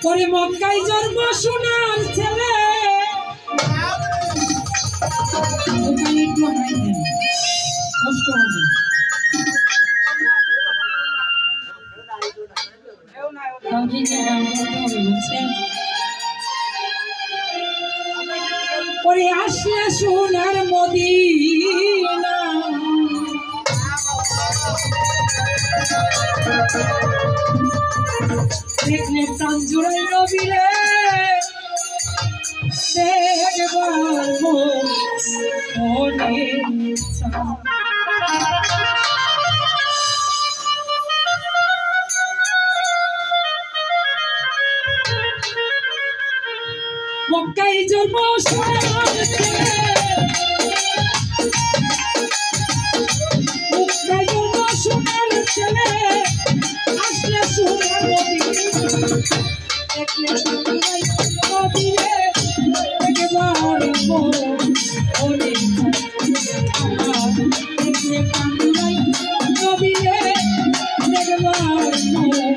পরে মক্কায় জন্ম সোনার ছেলে ওখানে একটু হাইতেন কষ্ট হবে পরে আসলে সোনার মদিনা দেখলে প্রাণ জুড়াই নবীরে দেখবার মনে মক্কায় জন্ম সোনার ছেলে মক্কায় জন্ম সোনার ছেলে আসলে সোনার মদিনা দেখলে সোনার নবীরে দেখবার মনে দেখলে কান্দুরাই নবীরে দেখবার মনে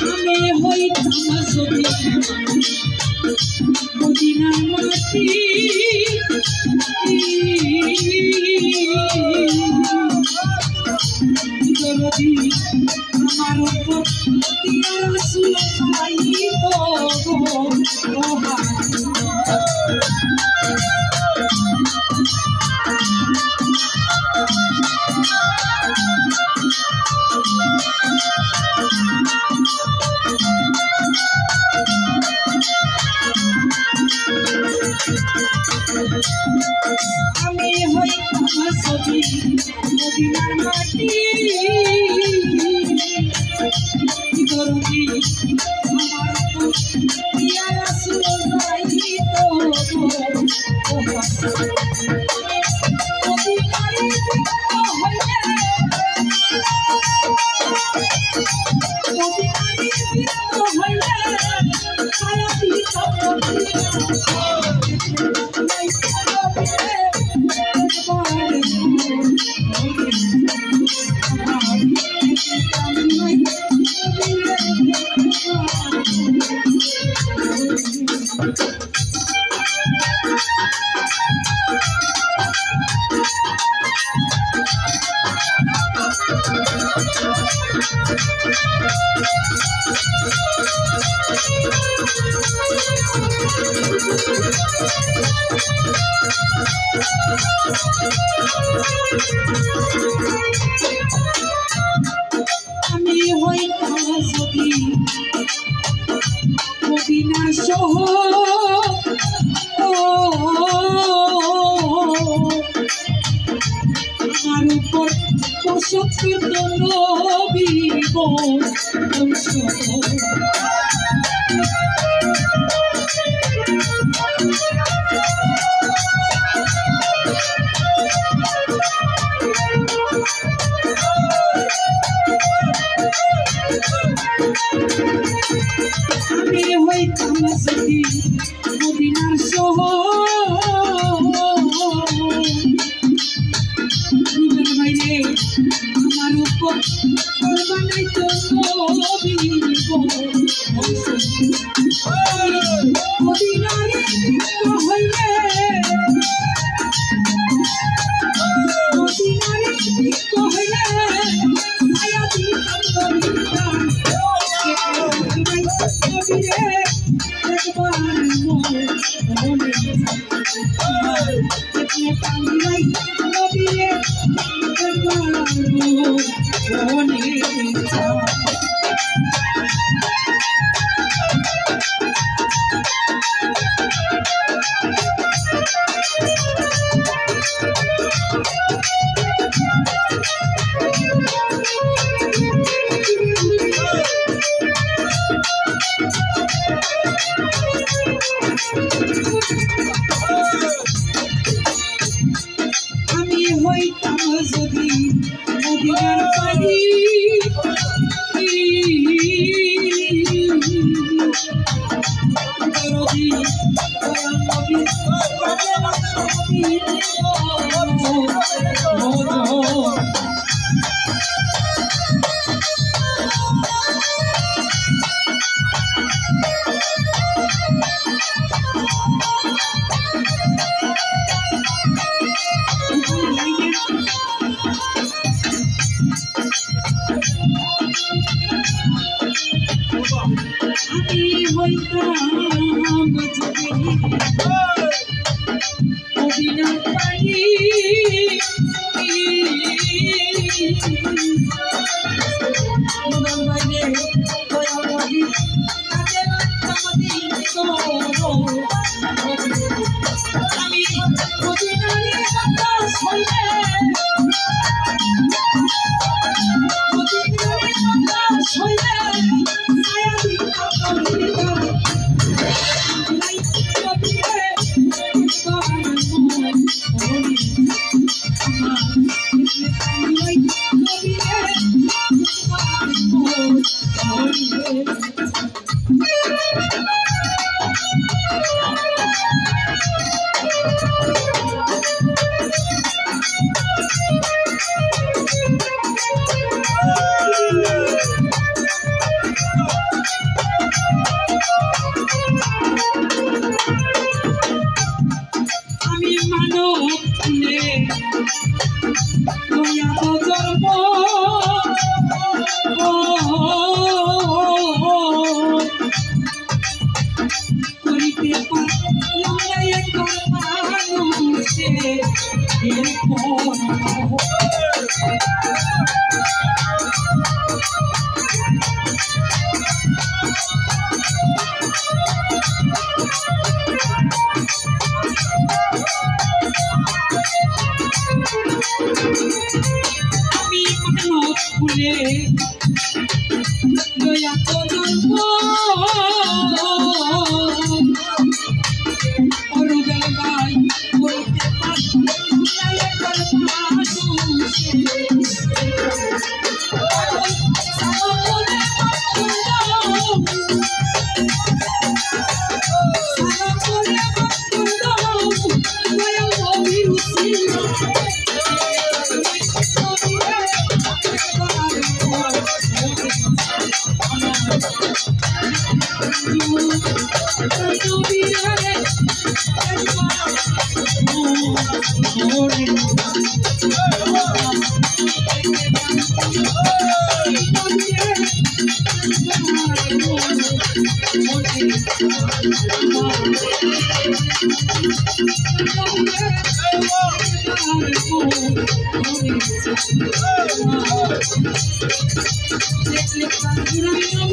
আমি হইতাম যদি মদিনার মাটি যদি আমার উপর রাসূল পাইত আমি হইতাম যদি মদিনার মাটি দরদি আমার ইয়া রাসূল যাইত আমি হইতাম যদি মদিনা শহর আমার উপর পঁচাত্তর নবী বংশ আমি হইতাম যদি মদিনার শহরের বাইরে আমার উপর বানাইতো নবী মদিনারে হইলে মদিনারে হইলে আয়া দিতাম আমি হইতাম যদি মদিনার পানি দরদি দয়াল নবী আমি হইতাম যদি মদিনার পানি বাইরে দয়াল নবী কাজে লাগতাম আমি মদিনারই বাতাস হইলে মদিনারই বাতাস হইলে মায়া দিতাম নবীর আমি মানব ফুলে দয়া জন্ম করিতে পারলাম না একবার মানুষে আমি মানব ফুলে দয়া জন্ম অরুবেল ভাই বলতে দেখলে